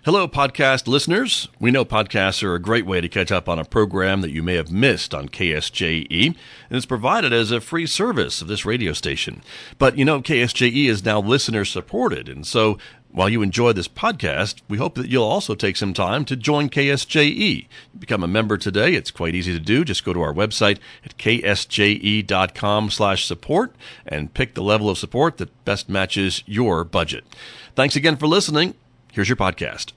Hello, podcast listeners. We know podcasts are a great way to catch up on a program that you may have missed on KSJE, and it's provided as a free service of this radio station. But you know, KSJE is now listener-supported, and so while you enjoy this podcast, we hope that you'll also take some time to join KSJE. Become a member today. It's quite easy to do. Just go to our website at ksje.com/support and pick the level of support that best matches your budget. Thanks again for listening. Here's your podcast.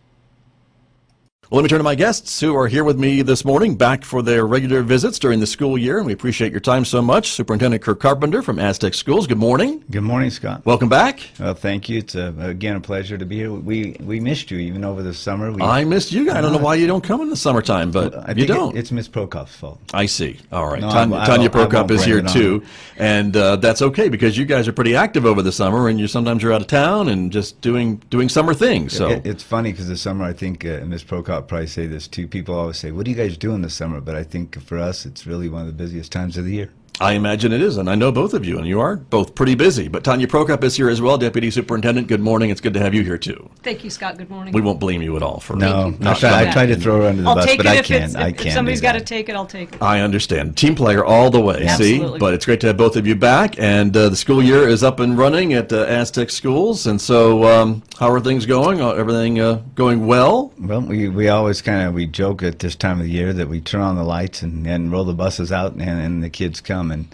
Well, let me turn to my guests who are here with me this morning, back for their regular visits during the school year, and we appreciate your time so much. Superintendent Kirk Carpenter from Aztec Schools, good morning. Good morning, Scott. Welcome back. Well, thank you. It's, again, a pleasure to be here. We missed you even over the summer. I missed you. I don't know why you don't come in the summertime, but you don't. It's Miss Prokop's fault. I see. All right. No, Tania Prokop is here, too, and that's okay because you guys are pretty active over the summer, and sometimes you're out of town and just doing summer things. So It's funny because the summer, I think Miss Prokop probably say this too. People always say, what do you guys do in the summer? But I think for us, it's really one of the busiest times of the year. I imagine it is, and I know both of you, and you are both pretty busy. But Tania Prokop is here as well, Deputy Superintendent. Good morning. It's good to have you here, too. Thank you, Scott. Good morning. We won't blame you at all for No, not I tried to throw her under the I'll bus, take but it I if can't. if somebody's got to take it, I'll take it. I understand. Team player all the way, Absolutely. see? But it's great to have both of you back, and the school year is up and running at Aztec Schools, and so how are things going? Everything going well? Well, we always we joke at this time of the year that we turn on the lights and roll the buses out and the kids come, and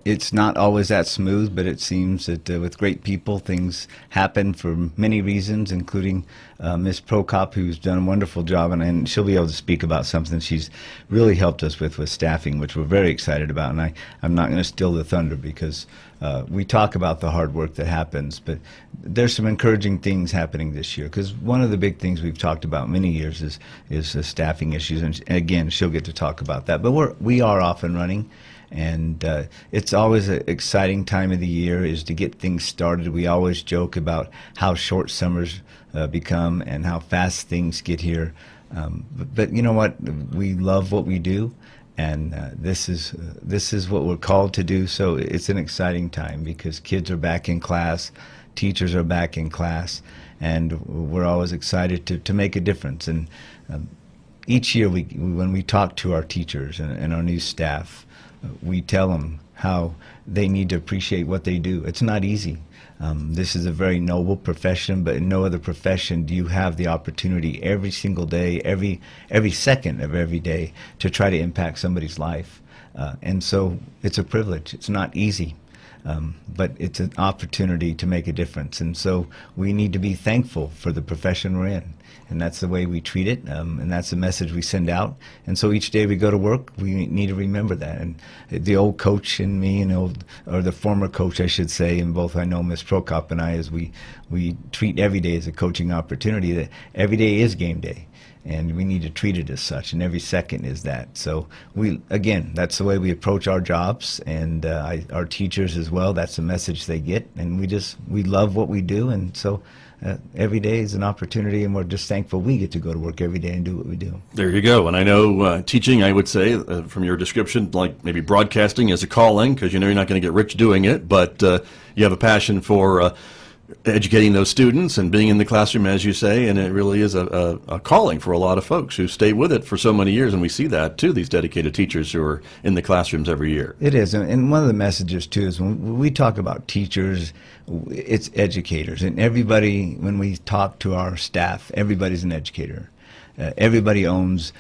it's not always that smooth, but it seems that with great people, things happen for many reasons, including Miss Prokop, who's done a wonderful job, and she'll be able to speak about something she's really helped us with staffing, which we're very excited about. And I'm not going to steal the thunder because we talk about the hard work that happens, but there's some encouraging things happening this year, because one of the big things we've talked about many years is staffing issues, and again, she'll get to talk about that. But we are off and running. And it's always an exciting time of the year is to get things started. We always joke about how short summers become and how fast things get here. But you know what? We love what we do, and this is what we're called to do. So it's an exciting time because kids are back in class, teachers are back in class, and we're always excited to make a difference. And each year when we talk to our teachers and our new staff, we tell them how they need to appreciate what they do. It's not easy. This is a very noble profession, but in no other profession do you have the opportunity every single day, every second of every day, to try to impact somebody's life. And so it's a privilege. It's not easy. But it's an opportunity to make a difference. And so we need to be thankful for the profession we're in. And that's the way we treat it, and that's the message we send out. And so each day we go to work, we need to remember that. And the old coach in me, or the former coach, I should say, and both I know Miss Prokop and I, is we treat every day as a coaching opportunity, that every day is game day. And we need to treat it as such, and every second is that. So again, that's the way we approach our jobs, and our teachers as well. That's the message they get, and we love what we do, and so every day is an opportunity, and we're just thankful we get to go to work every day and do what we do. There you go. And I know teaching, I would say, from your description, like maybe broadcasting is a calling, because you know you're not going to get rich doing it, but you have a passion for educating those students and being in the classroom, as you say, and it really is a calling for a lot of folks who stay with it for so many years, and we see that, too, these dedicated teachers who are in the classrooms every year. It is, and one of the messages, too, is when we talk about teachers, it's educators, and everybody, when we talk to our staff, everybody's an educator. Everybody owns,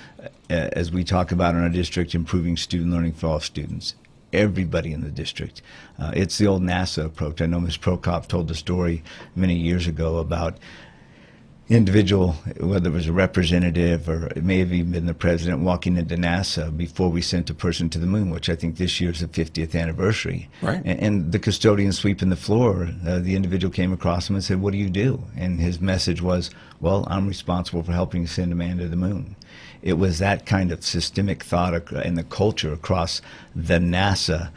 as we talk about in our district, improving student learning for all students. Everybody in the district. It's the old NASA approach. I know Ms. Prokop told the story many years ago about individual, whether it was a representative or it may have even been the president, walking into NASA before we sent a person to the moon, which I think this year is the 50th anniversary. Right. And the custodian sweeping the floor, the individual came across him and said, "What do you do?" And his message was, "Well, I'm responsible for helping send a man to the moon." It was that kind of systemic thought in the culture across the NASA,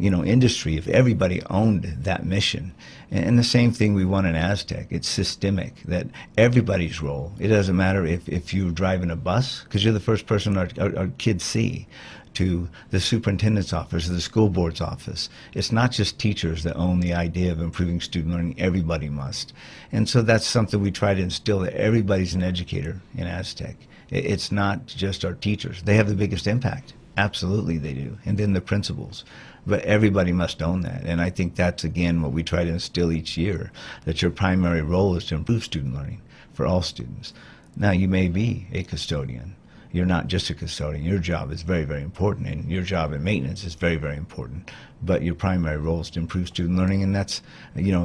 industry. If everybody owned that mission, And the same thing we want in Aztec. It's systemic, that everybody's role. It doesn't matter if you're driving a bus, because you're the first person our kids see, to the superintendent's office or the school board's office. It's not just teachers that own the idea of improving student learning. Everybody must. And so that's something we try to instill, that everybody's an educator in Aztec. It's not just our teachers. They have the biggest impact. Absolutely they do. And then the principals. But everybody must own that. And I think that's, again, what we try to instill each year, that your primary role is to improve student learning for all students. Now, you may be a custodian. You're not just a custodian. Your job is very, very important, and your job in maintenance is very, very important. But your primary role is to improve student learning, and that's,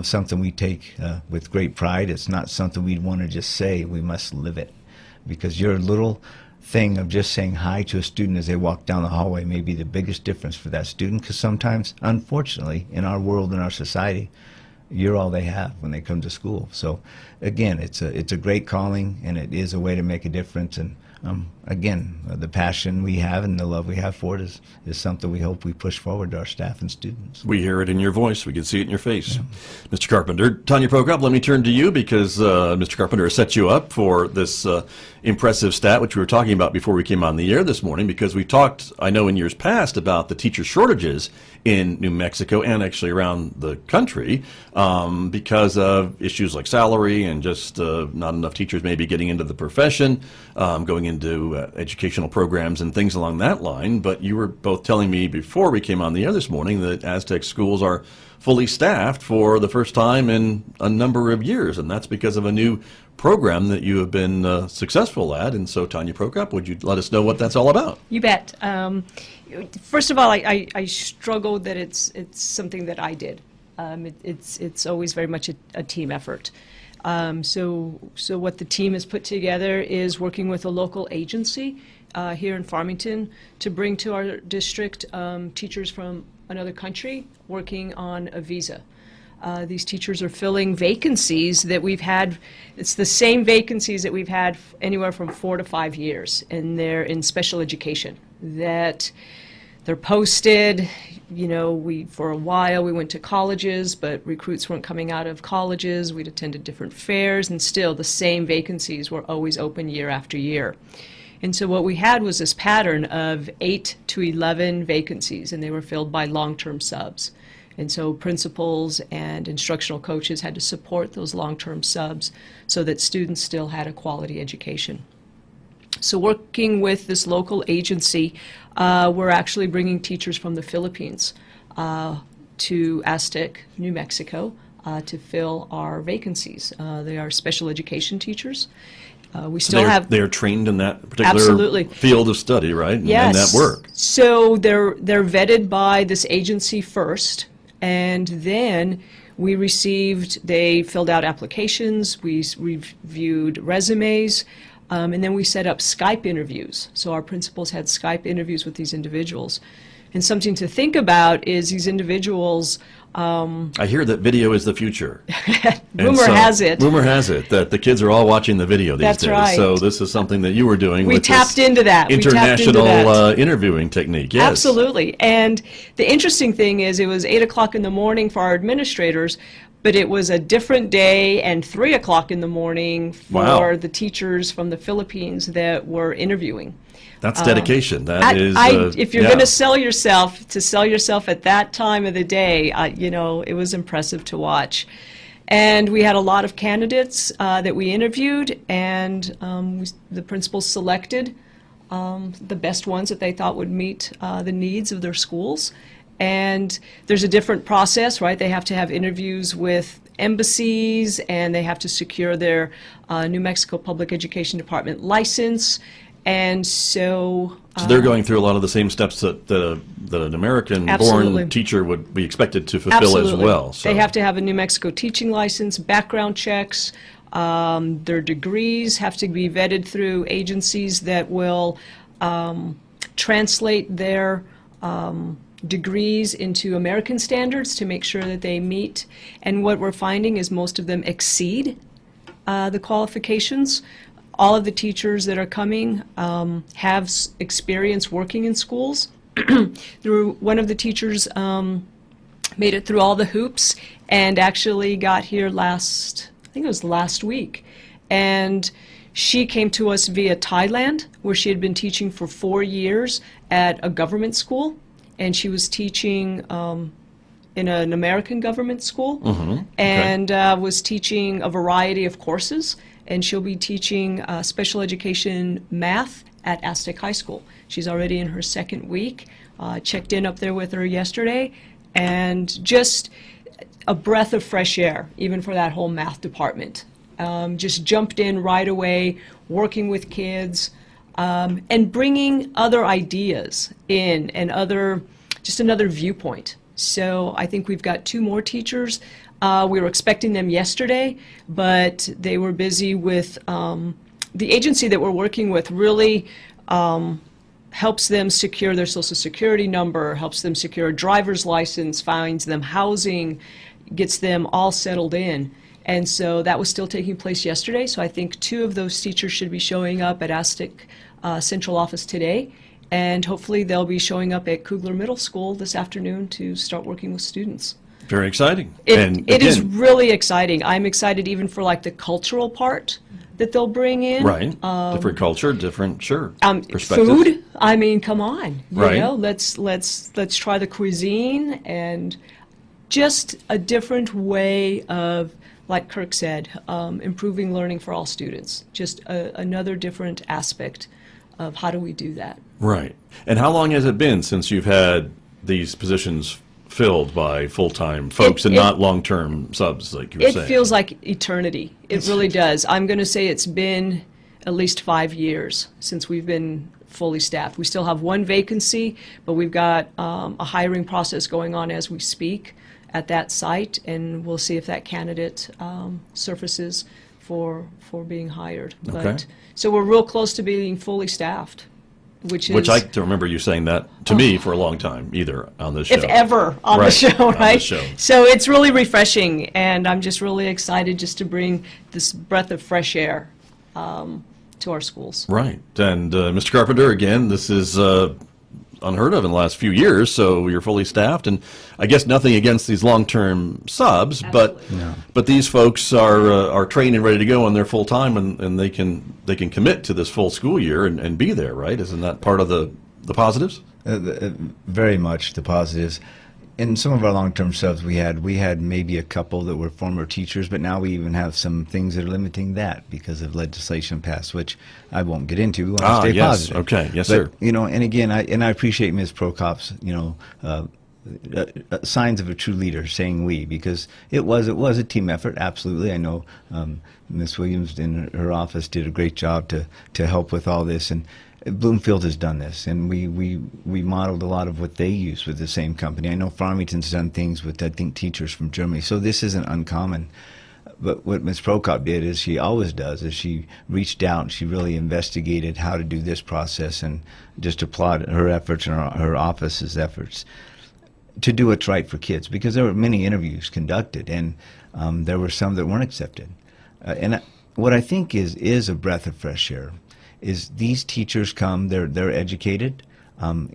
something we take with great pride. It's not something we'd want to just say. We must live it, because your little thing of just saying hi to a student as they walk down the hallway may be the biggest difference for that student, because sometimes, unfortunately, in our world, in our society, you're all they have when they come to school. So, again, it's a great calling, and it is a way to make a difference. And again, the passion we have and the love we have for it is something we hope we push forward to our staff and students. We hear it in your voice. We can see it in your face. Yeah. Mr. Carpenter, Tania Prokop, let me turn to you, because Mr. Carpenter has set you up for this impressive stat, which we were talking about before we came on the air this morning, because we talked, I know, in years past about the teacher shortages in New Mexico and actually around the country because of issues like salary and just not enough teachers maybe getting into the profession, going into educational programs and things along that line. But you were both telling me before we came on the air this morning that Aztec schools are fully staffed for the first time in a number of years, and that's because of a new program that you have been successful at. And so, Tania Prokop, would you let us know what that's all about? You bet. First of all, I struggle that it's something that I did. It's always very much a team effort. So what the team has put together is working with a local agency here in Farmington to bring to our district teachers from another country working on a visa. These teachers are filling vacancies that we've had. It's the same vacancies that we've had anywhere from 4 to 5 years, and they're in special education. That they're posted. For a while we went to colleges, but recruits weren't coming out of colleges. We'd attended different fairs, and still the same vacancies were always open year after year. And so what we had was this pattern of 8 to 11 vacancies, and they were filled by long-term subs. And so principals and instructional coaches had to support those long-term subs so that students still had a quality education. So working with this local agency, we're actually bringing teachers from the Philippines to Aztec, New Mexico, to fill our vacancies. They are special education teachers. We still have. They are trained in that particular absolutely. Field of study, right? Yes. And that work. So they're vetted by this agency first, and then they filled out applications, we reviewed resumes, and then we set up Skype interviews. So our principals had Skype interviews with these individuals. And something to think about is these individuals. I hear that video is the future. Rumor has it that the kids are all watching the video these That's days. right. So this is something that you were doing. We with tapped into that. International interviewing technique. Yes. Absolutely. And the interesting thing is, it was 8 o'clock in the morning for our administrators, but it was a different day and 3 o'clock in the morning for the teachers from the Philippines that were interviewing. That's dedication. If you're going to sell yourself at that time of the day, it was impressive to watch. And we had a lot of candidates that we interviewed, and the principals selected the best ones that they thought would meet the needs of their schools. And there's a different process, right? They have to have interviews with embassies, and they have to secure their New Mexico Public Education Department license. And so they're going through a lot of the same steps that an American-born teacher would be expected to fulfill as well. So they have to have a New Mexico teaching license, background checks. Their degrees have to be vetted through agencies that will translate their degrees into American standards to make sure that they meet. And what we're finding is most of them exceed the qualifications. All of the teachers that are coming have experience working in schools. One of the teachers made it through all the hoops, and actually got here I think it was last week. And she came to us via Thailand, where she had been teaching for 4 years at a government school, and she was teaching in an American government school, and was teaching a variety of courses, and she'll be teaching special education math at Aztec High School. She's already in her second week. Checked in up there with her yesterday, and just a breath of fresh air, even for that whole math department. Just jumped in right away, working with kids, and bringing other ideas in, and just another viewpoint. So I think we've got 2 more teachers. We were expecting them yesterday, but they were busy with the agency that we're working with. Really helps them secure their Social Security number, helps them secure a driver's license, finds them housing, gets them all settled in. And so that was still taking place yesterday. So I think 2 of those teachers should be showing up at Aztec Central Office today. And hopefully they'll be showing up at Kugler Middle School this afternoon to start working with students. Very exciting. It is really exciting. I'm excited even for like the cultural part that they'll bring in. Right. Different culture, different, perspectives. Food. I mean, come on. Right. You know, let's try the cuisine, and just a different way of, like Kirk said, improving learning for all students. Just another different aspect of how do we do that. Right. And how long has it been since you've had these positions filled by full-time folks and not long-term subs, like you were saying? It feels like eternity. It really does. I'm going to say it's been at least 5 years since we've been fully staffed. We still have 1 vacancy, but we've got a hiring process going on as we speak at that site, and we'll see if that candidate surfaces for being hired. Okay. But, so we're real close to being fully staffed. Which I don't remember you saying that to me for a long time, either on this show. If ever on the show, right? On the show. So it's really refreshing, and I'm just really excited just to bring this breath of fresh air to our schools. Right. And Mr. Carpenter, again, this is unheard of in the last few years, so you're fully staffed, and I guess nothing against these long-term subs, but these folks are trained and ready to go, and they're full-time, and they can commit to this full school year and be there, right? Isn't that part of the positives? Very much the positives. In some of our long-term subs, we had maybe a couple that were former teachers, but now we even have some things that are limiting that because of legislation passed, which I won't get into. We want to stay positive. Okay, yes, but, sir. You know, and again, I appreciate Ms. Prokop's, signs of a true leader saying we, because it was a team effort. Absolutely, I know Ms. Williams in her office did a great job to help with all this, and Bloomfield has done this, and we modeled a lot of what they use with the same company. I know Farmington's done things with, I think, teachers from Germany, so this isn't uncommon. But what Ms. Prokop did, as she always does, is she reached out and she really investigated how to do this process, and just applaud her efforts and her office's efforts to do what's right for kids, because there were many interviews conducted, and there were some that weren't accepted. And what I think is a breath of fresh air is these teachers come, they're educated.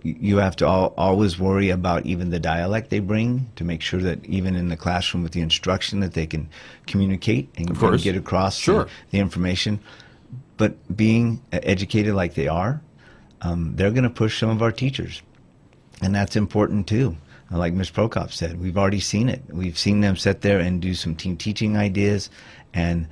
You have to always worry about even the dialect they bring to make sure that even in the classroom with the instruction that they can communicate and get across the information. But being educated like they are, they're going to push some of our teachers. And that's important too. Like Ms. Prokop said, we've already seen it. We've seen them sit there and do some team teaching ideas, and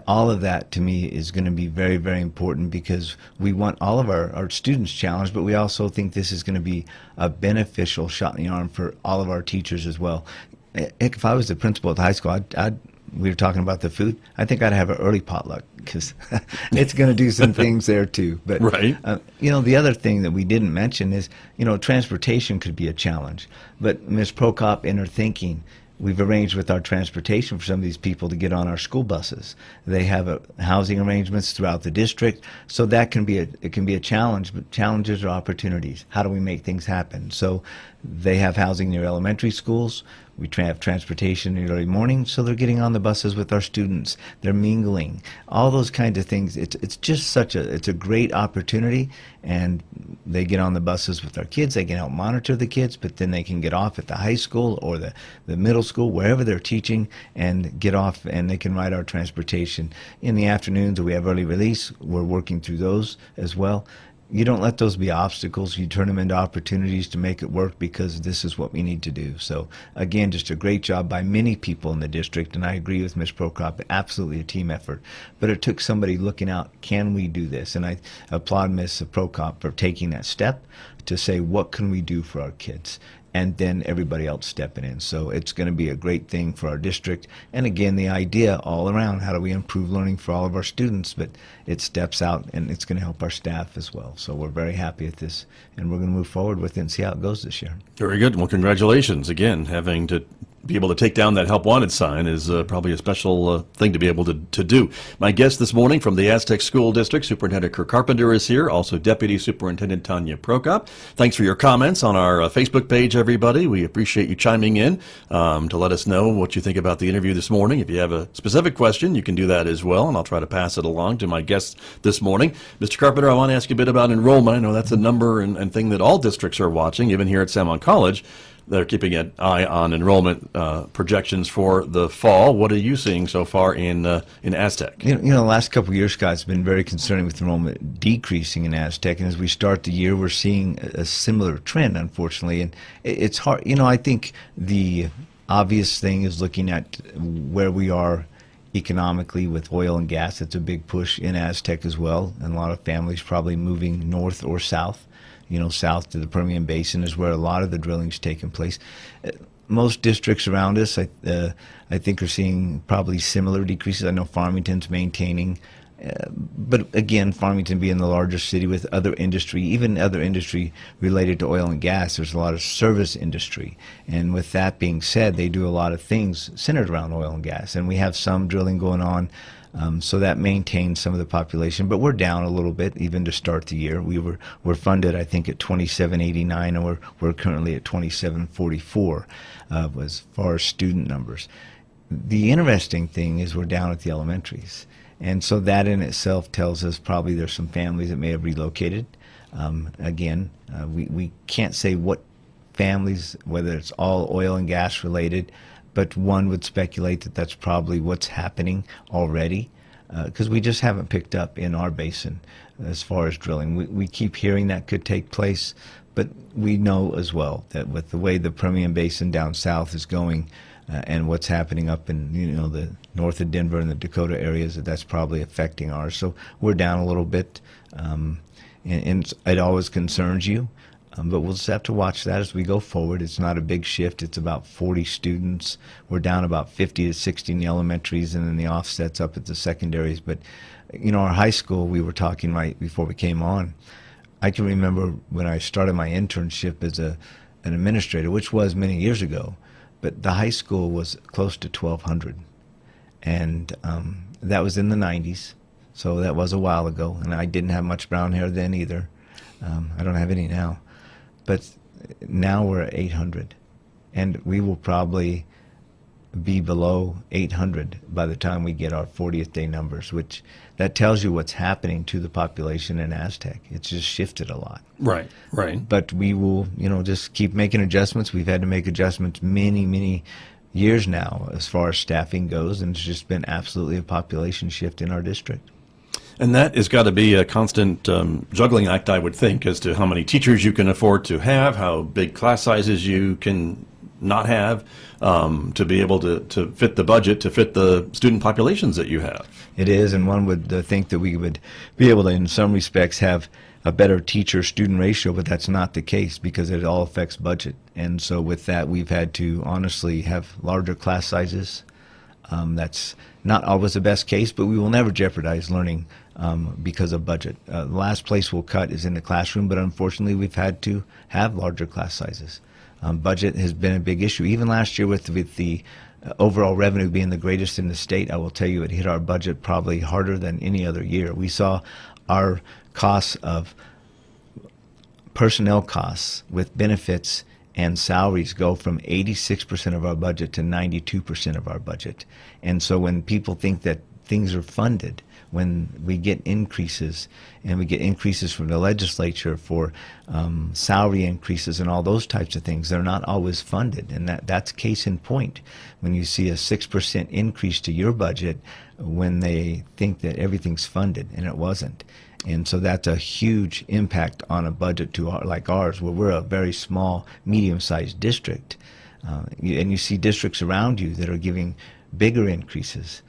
all of that to me is going to be very, very important, because we want all of our students challenged, but we also think this is going to be a beneficial shot in the arm for all of our teachers as well. If I was the principal at the high school, we were talking about the food, I think I'd have an early potluck, because it's going to do some things there too. But the other thing that we didn't mention is, transportation could be a challenge. But Ms. Prokop, in her thinking, we've arranged with our transportation for some of these people to get on our school buses. They have housing arrangements throughout the district, so that can be a challenge. But challenges are opportunities. How do we make things happen? So they have housing near elementary schools. We have transportation in the early morning, so they're getting on the buses with our students. They're mingling, all those kinds of things. It's just it's a great opportunity, and they get on the buses with our kids. They can help monitor the kids, but then they can get off at the high school or the middle school, wherever they're teaching, and get off, and they can ride our transportation. In the afternoons, we have early release. We're working through those as well. You don't let those be obstacles. You turn them into opportunities to make it work, because this is what we need to do. So again, just a great job by many people in the district, and I agree with Ms. Prokop, absolutely a team effort. But it took somebody looking out, can we do this? And I applaud Ms. Prokop for taking that step to say, what can we do for our kids? And then everybody else stepping in. So it's going to be a great thing for our district. And again, the idea all around, how do we improve learning for all of our students? But it steps out, and it's going to help our staff as well. So we're very happy with this, and we're going to move forward with it and see how it goes this year. Very good. Well, congratulations. Again, having to be able to take down that Help Wanted sign is probably a special thing to be able to do. My guest this morning from the Aztec School District, Superintendent Kirk Carpenter, is here, also Deputy Superintendent Tania Prokop. Thanks for your comments on our Facebook page, everybody. We appreciate you chiming in to let us know what you think about the interview this morning. If you have a specific question, you can do that as well, and I'll try to pass it along to my guests this morning. Mr. Carpenter, I want to ask you a bit about enrollment. I know that's a number and thing that all districts are watching, even here at San Juan College. They're keeping an eye on enrollment projections for the fall. What are you seeing so far in Aztec? You know, the last couple of years, Scott, has been very concerning with enrollment decreasing in Aztec. And as we start the year, we're seeing a similar trend, unfortunately. And it's hard. You know, I think the obvious thing is looking at where we are economically with oil and gas. It's a big push in Aztec as well. And a lot of families probably moving north or south. You know, south to the Permian Basin is where a lot of the drilling's taking place. Most districts around us, I think, are seeing probably similar decreases. I know Farmington's maintaining, but again, Farmington being the largest city with other industry, even other industry related to oil and gas, there's a lot of service industry. And with that being said, they do a lot of things centered around oil and gas. And we have some drilling going on. So that maintains some of the population, but we're down a little bit even to start the year. We're funded, I think, at 2789, and we're currently at 2744 as far as student numbers. The interesting thing is we're down at the elementaries, and so that in itself tells us probably there's some families that may have relocated. We can't say what families, whether it's all oil and gas related, but one would speculate that that's probably what's happening already, because we just haven't picked up in our basin as far as drilling. We keep hearing that could take place, but we know as well that with the way the Permian Basin down south is going, and what's happening up in the north of Denver and the Dakota areas, that's probably affecting ours. So we're down a little bit, and it always concerns you. But we'll just have to watch that as we go forward. It's not a big shift. It's about 40 students. We're down about 50 to 60 in the elementaries, and then the offsets up at the secondaries. But, our high school, we were talking right before we came on. I can remember when I started my internship as an administrator, which was many years ago, but the high school was close to 1,200. And that was in the 90s, so that was a while ago. And I didn't have much brown hair then either. I don't have any now. But now we're at 800, and we will probably be below 800 by the time we get our 40th day numbers, which that tells you what's happening to the population in Aztec. It's just shifted a lot. Right. But we will, just keep making adjustments. We've had to make adjustments many years now as far as staffing goes, and it's just been absolutely a population shift in our district. And that has got to be a constant juggling act, I would think, as to how many teachers you can afford to have, how big class sizes you can not have, to be able to fit the budget, to fit the student populations that you have. It is, and one would think that we would be able to, in some respects, have a better teacher-student ratio, but that's not the case because it all affects budget. And so with that, we've had to honestly have larger class sizes. That's not always the best case, but we will never jeopardize learning because of budget. The last place we'll cut is in the classroom, but unfortunately we've had to have larger class sizes. Budget has been a big issue. Even last year with the overall revenue being the greatest in the state, I will tell you it hit our budget probably harder than any other year. We saw our costs of personnel costs with benefits and salaries go from 86% of our budget to 92% of our budget. And so when people think that things are funded, when we get increases, and we get increases from the legislature for salary increases and all those types of things, they're not always funded. And that's case in point. When you see a 6% increase to your budget when they think that everything's funded, and it wasn't. And so that's a huge impact on a budget like ours, where we're a very small, medium-sized district. And you see districts around you that are giving bigger increases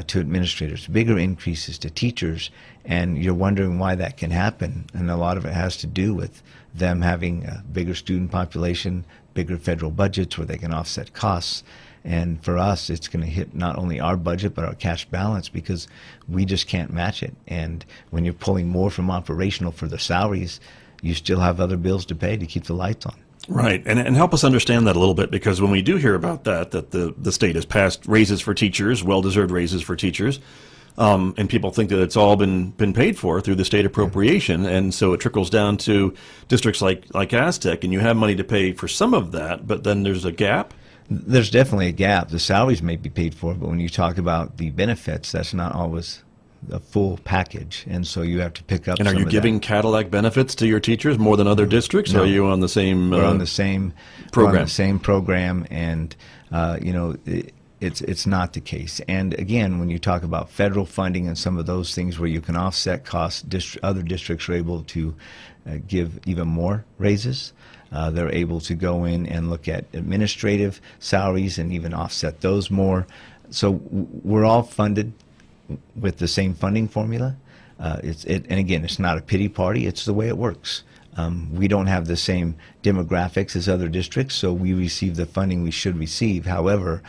to administrators, bigger increases to teachers, and you're wondering why that can happen. And a lot of it has to do with them having a bigger student population, bigger federal budgets where they can offset costs. And for us, it's going to hit not only our budget, but our cash balance, because we just can't match it. And when you're pulling more from operational for the salaries, you still have other bills to pay to keep the lights on. Right, and help us understand that a little bit, because when we do hear about that the state has passed raises for teachers, well-deserved raises for teachers, and people think that it's all been paid for through the state appropriation, and so it trickles down to districts like Aztec, and you have money to pay for some of that, but then there's a gap. There's definitely a gap. The salaries may be paid for, but when you talk about the benefits, that's not always a full package, and so you have to pick up. And are you giving Cadillac benefits to your teachers more than other districts? No. Or are you on the same? We're on the same program. We're on the same program, and it's not the case. And again, when you talk about federal funding and some of those things where you can offset costs, other districts are able to give even more raises. They're able to go in and look at administrative salaries and even offset those more. So we're all funded with the same funding formula. And again, it's not a pity party. It's the way it works. We don't have the same demographics as other districts, so we receive the funding we should receive. However,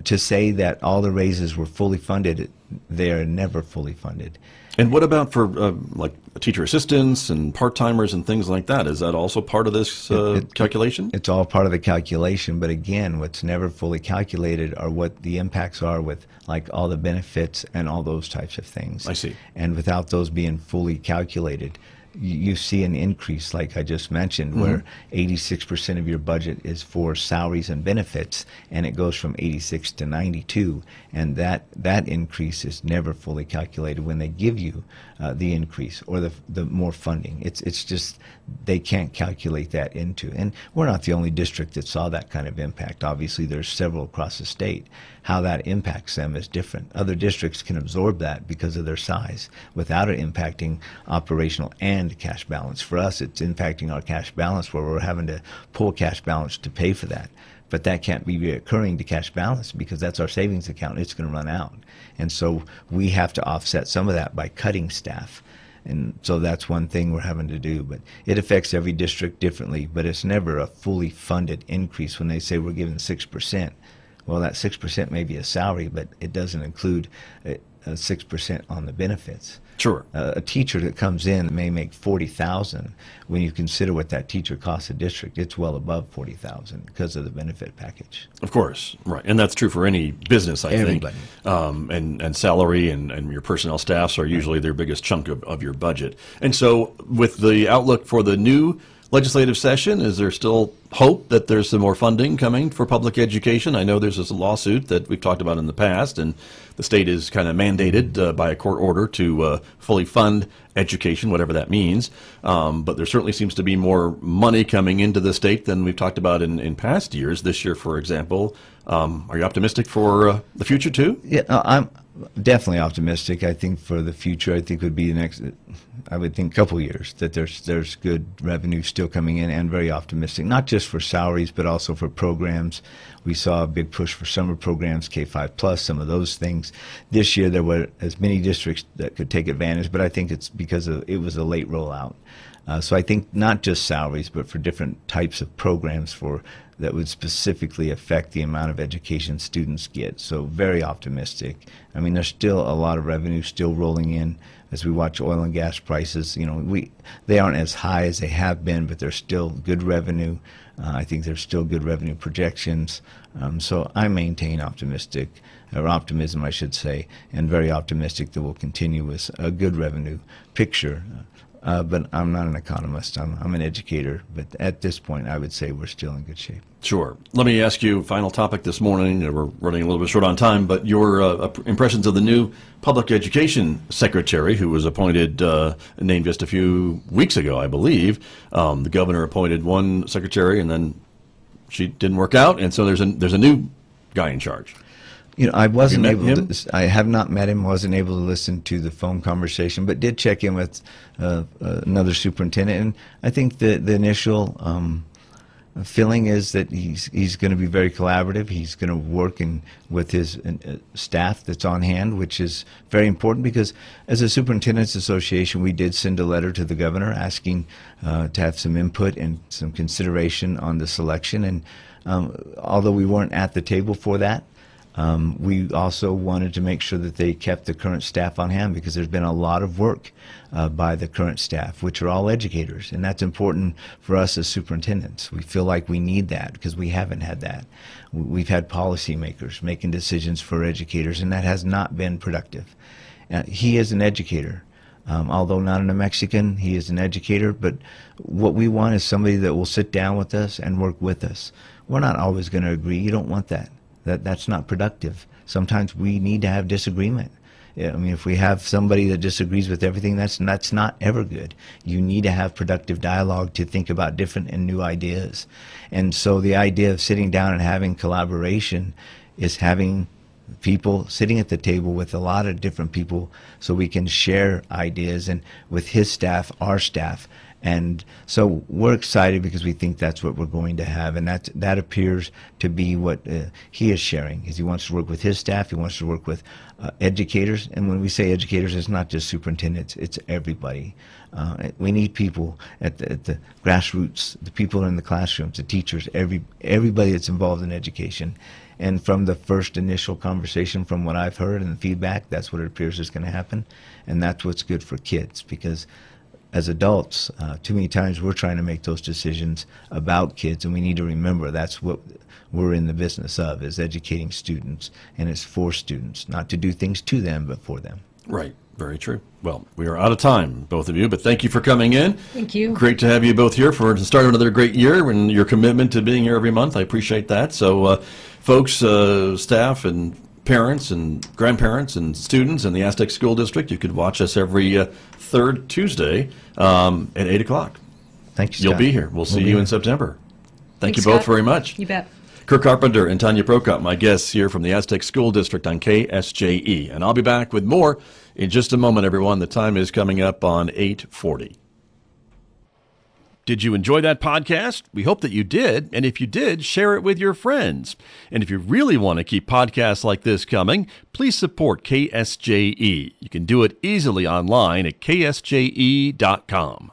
to say that all the raises were fully funded, they are never fully funded. And what about for like teacher assistants and part-timers and things like that? Is that also part of this calculation? It's all part of the calculation, but again, what's never fully calculated are what the impacts are with like all the benefits and all those types of things. I see. And without those being fully calculated, you see an increase, like I just mentioned, where 86% of your budget is for salaries and benefits, and it goes from 86 to 92, and that increase is never fully calculated when they give you the increase or the more funding. It's just they can't calculate that into. And we're not the only district that saw that kind of impact. Obviously, there's several across the state. How that impacts them is different. Other districts can absorb that because of their size without it impacting operational and cash balance. For us, it's impacting our cash balance where we're having to pull cash balance to pay for that. But that can't be reoccurring to cash balance because that's our savings account. It's going to run out. And so we have to offset some of that by cutting staff. And so that's one thing we're having to do. But it affects every district differently, but it's never a fully funded increase when they say we're giving 6%. Well, that 6% may be a salary, but it doesn't include 6% on the benefits. Sure. A teacher that comes in may make $40,000. When you consider what that teacher costs a district, it's well above $40,000 because of the benefit package. Of course, right, and that's true for any business, I Everybody. think. And salary and your personnel staffs are usually their biggest chunk of your budget. And so, with the outlook for the new legislative session, is there still hope that there's some more funding coming for public education? I know there's this lawsuit that we've talked about in the past, and the state is kind of mandated by a court order to fully fund education, whatever that means. But there certainly seems to be more money coming into the state than we've talked about in past years. This year, for example, are you optimistic for the future too? Yeah, I'm definitely optimistic. I think for the future, I think would be the next, I would think, couple years that there's good revenue still coming in, and very optimistic, not just for salaries, but also for programs. We saw a big push for summer programs, K-5 plus, some of those things. This year there were as many districts that could take advantage, but I think it's because it was a late rollout. So I think not just salaries, but for different types of programs that would specifically affect the amount of education students get. So very optimistic. I mean, there's still a lot of revenue still rolling in as we watch oil and gas prices. You know, they aren't as high as they have been, but there's still good revenue. I think there's still good revenue projections. So I maintain optimism, I should say, and very optimistic that we'll continue with a good revenue picture. but I'm not an economist. I'm an educator. But at this point, I would say we're still in good shape. Sure. Let me ask you, final topic this morning. We're running a little bit short on time, but your impressions of the new public education secretary who was appointed, named just a few weeks ago, I believe. The governor appointed one secretary, and then she didn't work out, and so there's a new guy in charge. I wasn't Have you met able him? to. I have not met him. Wasn't able to listen to the phone conversation, but did check in with another superintendent. And I think the initial feeling is that he's going to be very collaborative. He's going to work with his staff that's on hand, which is very important because as a superintendent's association, we did send a letter to the governor asking to have some input and some consideration on the selection. And although we weren't at the table for that, we also wanted to make sure that they kept the current staff on hand because there's been a lot of work by the current staff, which are all educators, and that's important for us as superintendents. We feel like we need that because we haven't had that. We've had policymakers making decisions for educators, and that has not been productive. He is an educator. Although not a Mexican, he is an educator, but what we want is somebody that will sit down with us and work with us. We're not always going to agree. You don't want that. That's not productive. Sometimes we need to have disagreement. I mean, if we have somebody that disagrees with everything, that's not ever good. You need to have productive dialogue to think about different and new ideas. And so the idea of sitting down and having collaboration is having people sitting at the table with a lot of different people so we can share ideas, and with his staff, our staff. And so we're excited because we think that's what we're going to have, and that appears to be what he is sharing. Is he wants to work with his staff, he wants to work with educators, and when we say educators, it's not just superintendents, it's everybody. We need people at the grassroots, the people in the classrooms, the teachers, everybody that's involved in education. And from the first initial conversation, from what I've heard and the feedback, that's what it appears is going to happen, and that's what's good for kids because as adults, too many times we're trying to make those decisions about kids, and we need to remember that's what we're in the business of, is educating students, and it's for students, not to do things to them, but for them. Right. Very true. Well, we are out of time, both of you, but thank you for coming in. Thank you. Great to have you both here for to start another great year and your commitment to being here every month. I appreciate that. So, folks, staff and parents and grandparents and students in the Aztec School District, you could watch us every third Tuesday at 8 o'clock. Thank you, You'll Scott. be here. We'll see you in September. Thank you Thanks, both Scott. very much. You bet. Kirk Carpenter and Tania Prokop, my guests here from the Aztec School District on KSJE. And I'll be back with more in just a moment, everyone. The time is coming up on 8:40. Did you enjoy that podcast? We hope that you did. And if you did, share it with your friends. And if you really want to keep podcasts like this coming, please support KSJE. You can do it easily online at ksje.com.